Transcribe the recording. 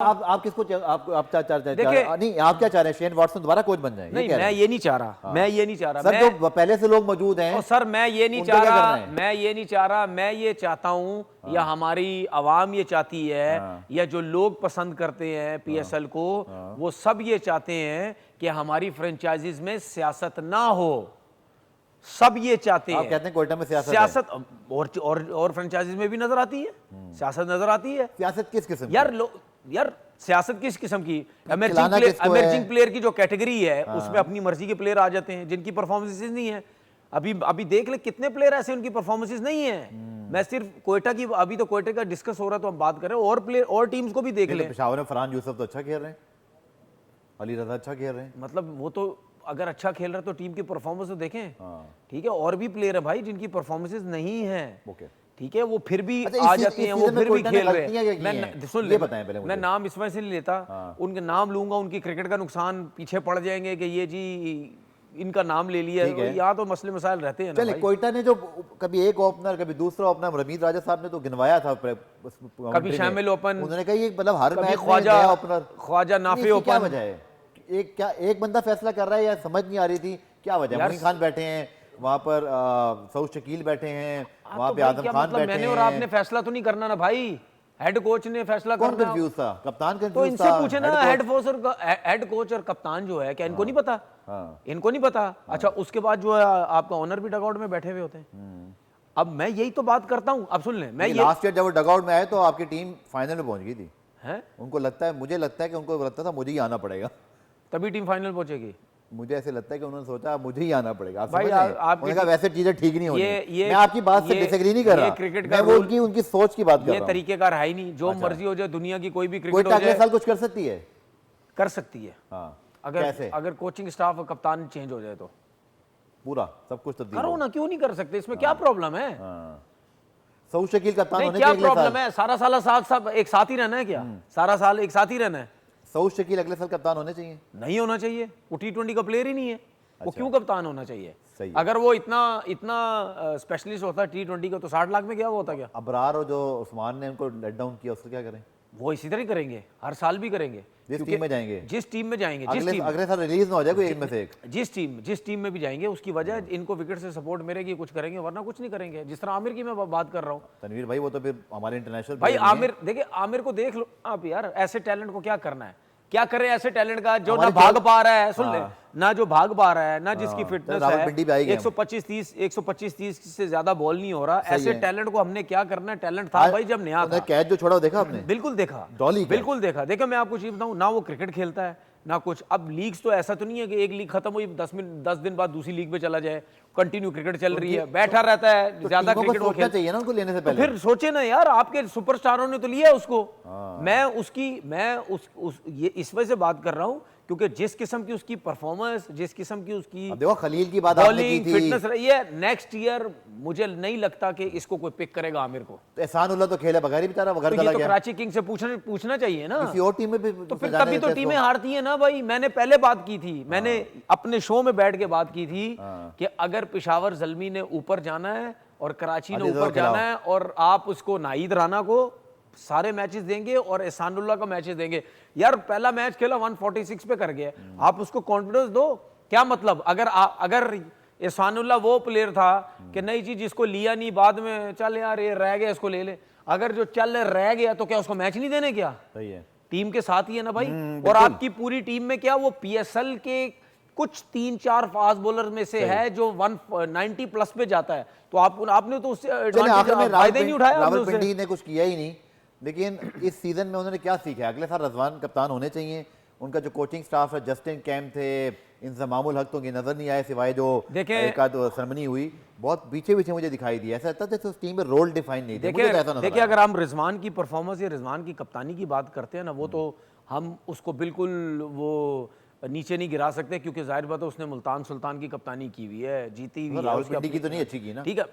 आप किसको आप देखिए नहीं, आप क्या चाह रहे हैं? शेन वॉटसन दोबारा कोच बन जाए? नहीं, मैं ये नहीं चाह रहा। हाँ। मैं ये नहीं चाह रहा सर, जो पहले से लोग मौजूद हैं सर मैं ये नहीं उनको चाह क्या रहा। करना है? मैं ये नहीं चाह रहा। मैं ये चाहता हूं या हमारी आवाम ये चाहती है या जो लोग पसंद करते हैं पीएसएल को, वो सब ये चाहते हैं कि हमारी फ्रेंचाइजीज में सियासत ना हो। सब ये चाहते हैं। आप कहते हैं कोयटा में सियासत और फ्रेंचाइजीज में भी नजर आती है। सियासत नजर आती है। सियासत किस किस्म यार सियासत किस किस्म की? खिलाना किसको है? एमर्जिंग प्लेयर की जो कैटेगरी है उसमें अपनी मर्जी के प्लेयर आ जाते हैं जिनकी परफॉर्मेंसेस नहीं है। अभी देख ले कितने प्लेयर ऐसे उनकी परफॉर्मेंसेस नहीं है। मैं सिर्फ कोयटा की, अभी तो कोयटा का डिस्कस हो रहा है तो हम बात कर रहे हैं, और प्लेयर और टीम्स को भी देख ले। पेशावर में फरहान यूसुफ तो अच्छा खेल रहे हैं, अली रजा अच्छा खेल रहे हैं। मतलब वो तो अगर अच्छा खेल रहा है तो टीम की परफॉर्मेंस तो देखें। ठीक है, और भी प्लेयर है भाई जिनकी परफॉर्मेंसेस नहीं है। ठीक है, वो फिर भी आ जाती हैं, वो फिर भी खेल रहे हैं। मैं सुन ले, मैं नाम इस वजह से नहीं लेता, उनके नाम लूंगा उनकी क्रिकेट का नुकसान पीछे पड़ जाएंगे कि ये जी इनका नाम ले लिया। यहाँ तो मसले मसाइल रहते हैं ना। चलिए, कोयटा ने जो कभी एक ओपनर कभी दूसरा ओपनर, रमीज राजा साहब ने तो गिनवाया था, कभी शामिल ओपन, उन्होंने कहा ये मतलब हर मैच ख्वाजा नाफे ओपन। क्या वजह है? एक बंदा फैसला कर रहा है या समझ नहीं आ रही थी क्या वजह? मोइन खान बैठे हैं वहां पर, सऊद शकील बैठे हैं वहां पे, आजम खान बैठे हैं। मैंने और आपने फैसला तो नहीं करना ना भाई, हेड कोच ने फैसला करना। कौन कंफ्यूज था? कप्तान कंफ्यूज था। तो इनसे पूछे ना, हेड कोच और कप्तान जो है, क्या इनको नहीं पता? इनको नहीं पता। अच्छा, उसके बाद जो है आपका ओनर भी डगआउट में बैठे हुए होते हैं। अब मैं यही तो बात करता हूं। अब सुन ले, मैं लास्ट ईयर जब वो डगआउट में आए तो आपकी टीम फाइनल में पहुंच गई थी। उनको लगता है, मुझे लगता है कि उनको लगता था मुझे ही आना पड़ेगा, तभी टीम फाइनल पहुंचेगी। मुझे ऐसे लगता है कि उन्होंने सोचा मुझे ही आना पड़ेगा। आप भाई उन्होंने कहा वैसे चीजें ठीक नहीं होनी। मैं आपकी बात से डिसएग्री नहीं कर रहा, क्रिकेट मैं वो उनकी सोच की बात कर रहा हूं। ये तरीकेकार है ही नहीं। जो मर्जी हो जाए, दुनिया की कोई भी क्रिकेट हो अगले साल कुछ कर सकती है, कर सकती है। कैसे? अगर कोचिंग स्टाफ और कप्तान चेंज हो जाए तो पूरा सब कुछ तब्दील करो ना, क्यों नहीं कर सकते? इसमें क्या प्रॉब्लम है? सऊद शकील कप्तान होने क्या प्रॉब्लम है? सारा साल साथ एक साथ ही रहना है क्या? सारा साल एक साथ ही रहना है? सऊद शकील अगले साल कप्तान होने चाहिए? नहीं होना चाहिए, वो T20 का प्लेयर ही नहीं है। वो क्यों कप्तान होना चाहिए? अगर वो इतना स्पेशलिस्ट होता T20 का तो 60 लाख में क्या होता? क्या अबरार और जो उस्मान ने उनको लेट डाउन किया, उसको क्या करें? वो इसी तरह करेंगे, हर साल भी करेंगे। जिस टीम में जाएंगे, अगले साल रिलीज ना हो जाए कोई एक में से एक। जिस टीम में भी जाएंगे उसकी वजह इनको विकेट से सपोर्ट मिलेगी, कुछ करेंगे, वरना कुछ नहीं करेंगे। जिस तरह आमिर की मैं बात कर रहा हूँ। तनवीर भाई, वो तो फिर हमारे इंटरनेशनल भाई आमिर, देखिए आमिर को देख लो आप यार, ऐसे टैलेंट को क्या करना है? क्या करें ऐसे टैलेंट का जो ना भाग पा रहा है? सुन ले, ना जो भाग पा रहा है, ना जिसकी फिटनेस है, 125-30 से ज्यादा बॉल नहीं हो रहा। ऐसे टैलेंट को हमने क्या करना है? टैलेंट था भाई जब नया था। कैच जो छोड़ा देखा आपने? बिल्कुल देखा, बिल्कुल देखा। देखा, मैं आपको चीज बताऊं ना, वो क्रिकेट खेलता है ना कुछ। अब लीग्स तो ऐसा तो नहीं है कि एक लीग खत्म हुई 10 दिन बाद दूसरी लीग में चला जाए। कंटिन्यू क्रिकेट चल रही है, बैठा रहता है, ज्यादा क्रिकेट वो खेलना चाहिए ना उनको लेने से पहले। फिर सोचे ना यार, आपके सुपरस्टारों ने तो लिया उसको। मैं ये इस वजह से बात कर रहा हूं क्योंकि जिस किस्म की उसकी परफॉर्मेंस, जिस किस्म की उसकी देखो खलील की बात आपने की थी, फिटनेस रही है, नेक्स्ट ईयर मुझे नहीं लगता कि इसको कोई पिक करेगा आमिर को। तो एहसानुल्लाह तो खेले बगैर ही बेचारा बगैर चला गया। कराची किंग्स से पूछना चाहिए ना, किसी और टीम में भी तो फिर तभी तो टीमें हारती है ना भाई। मैंने पहले बात की थी, मैंने अपने शो में बैठ के बात की थी कि अगर पेशावर ज़ल्मी ने ऊपर जाना है और कराची ने ऊपर जाना है, और आप उसको नाहिद राना को सारे मैचेस देंगे और एहसानुल्लाह का मैचेस देंगे। यार पहला मैच खेला 146 पे कर गया, आप उसको कॉन्फिडेंस दो। क्या मतलब? अगर एहसानुल्लाह वो प्लेयर था कि नहीं जी जिसको लिया नहीं, बाद में चल यार ये रह गया इसको ले ले, अगर जो चल रह गया तो क्या उसको मैच नहीं देने? क्या सही है, टीम के साथ ही है ना भाई। और आपकी पूरी टीम में क्या वो PSL के कुछ 3-4 फास्ट बॉलर में से है जो 190 प्लस पे जाता है, तो आपने तो उससे फायदा नहीं उठाया। रावलपिंडी ने कुछ किया ही नहीं, लेकिन इस सीजन में उन्होंने क्या सीखा? अगले साल रजवान कप्तान होने चाहिए। उनका जो कोचिंग स्टाफ है, जस्टिन कैम्प थे, इंजमामुल हक तो नजर नहीं आए सिवाय जो एक आध सेरेमनी हुई, बहुत पीछे मुझे दिखाई दी। ऐसा लगता था उस टीम में रोल डिफाइन नहीं थे। देखिए अगर हम रिजवान की परफॉर्मेंस या रिजवान की कप्तानी की बात करते हैं ना, वो तो हम उसको बिल्कुल वो नीचे नहीं गिरा सकते, क्योंकि जाहिर बात है उसने मुल्तान सुल्तान की कप्तानी की हुई है, जीती हुई है। रावलपिंडी की तो नहीं अच्छी की ना, ठीक है।